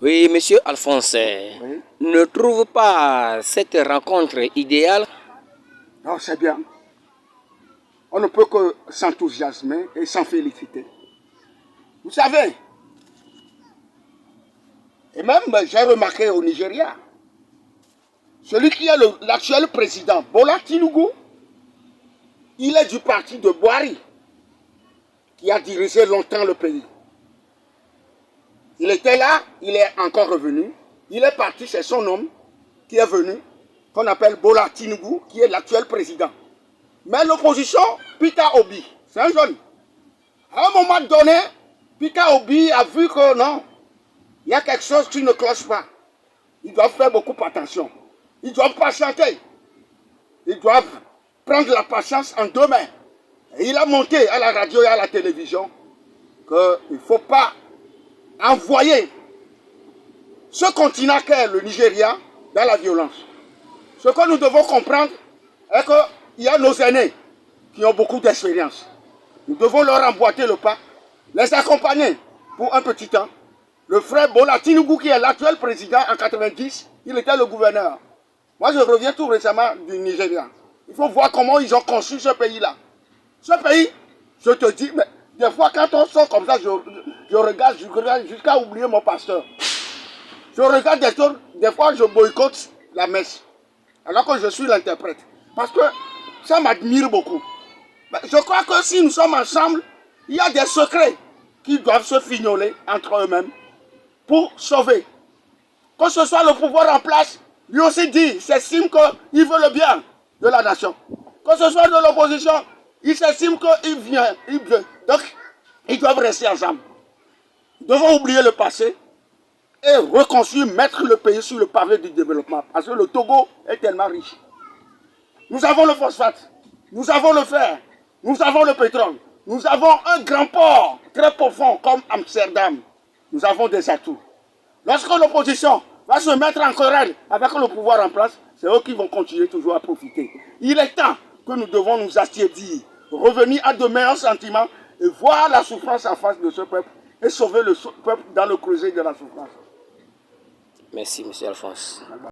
Oui, monsieur Alphonse, Oui. ne trouve pas cette rencontre idéale? Non, c'est bien. On ne peut que s'enthousiasmer et s'en féliciter. Vous savez, et même j'ai remarqué au Nigeria, celui qui est l'actuel président, Bola Tinubu, il est du parti de Buhari, qui a dirigé longtemps le pays. Il était là, il est encore revenu. Il est parti, c'est son homme qui est venu, qu'on appelle Bola Tinubu, qui est l'actuel président. Mais l'opposition, Peter Obi, c'est un jeune. À un moment donné, Peter Obi a vu que non, il y a quelque chose qui ne cloche pas. Ils doivent faire beaucoup attention. Ils doivent patienter. Ils doivent prendre la patience en deux mains. Et il a monté à la radio et à la télévision qu'il ne faut pas envoyer ce continent qu'est le Nigeria dans la violence. Ce que nous devons comprendre est qu'il y a nos aînés qui ont beaucoup d'expérience. Nous devons leur emboîter le pas, les accompagner pour un petit temps. Le frère Bola Tinubu, qui est l'actuel président en 90, il était le gouverneur. Moi, je reviens tout récemment du Nigeria. Il faut voir comment ils ont conçu ce pays-là. Ce pays, je te dis, mais des fois, quand on sort comme ça, je regarde jusqu'à oublier mon pasteur. Je regarde des fois, je boycotte la messe, alors que je suis l'interprète. Parce que ça m'admire beaucoup. Je crois que si nous sommes ensemble, il y a des secrets qui doivent se fignoler entre eux-mêmes pour sauver. Que ce soit le pouvoir en place, lui aussi dit, s'estime qu'il veut le bien de la nation. Que ce soit de l'opposition, il s'estime qu'il vient, il veut. Donc, ils doivent rester ensemble. Nous devons oublier le passé et reconstruire, mettre le pays sur le pavé du développement. Parce que le Togo est tellement riche. Nous avons le phosphate, nous avons le fer, nous avons le pétrole, nous avons un grand port très profond comme Amsterdam. Nous avons des atouts. Lorsque l'opposition va se mettre en querelle avec le pouvoir en place, c'est eux qui vont continuer toujours à profiter. Il est temps que nous devons nous assujettir, revenir à de meilleurs sentiments et voir la souffrance en face de ce peuple et sauver le peuple dans le creuset de la souffrance. Merci, monsieur Alphonse.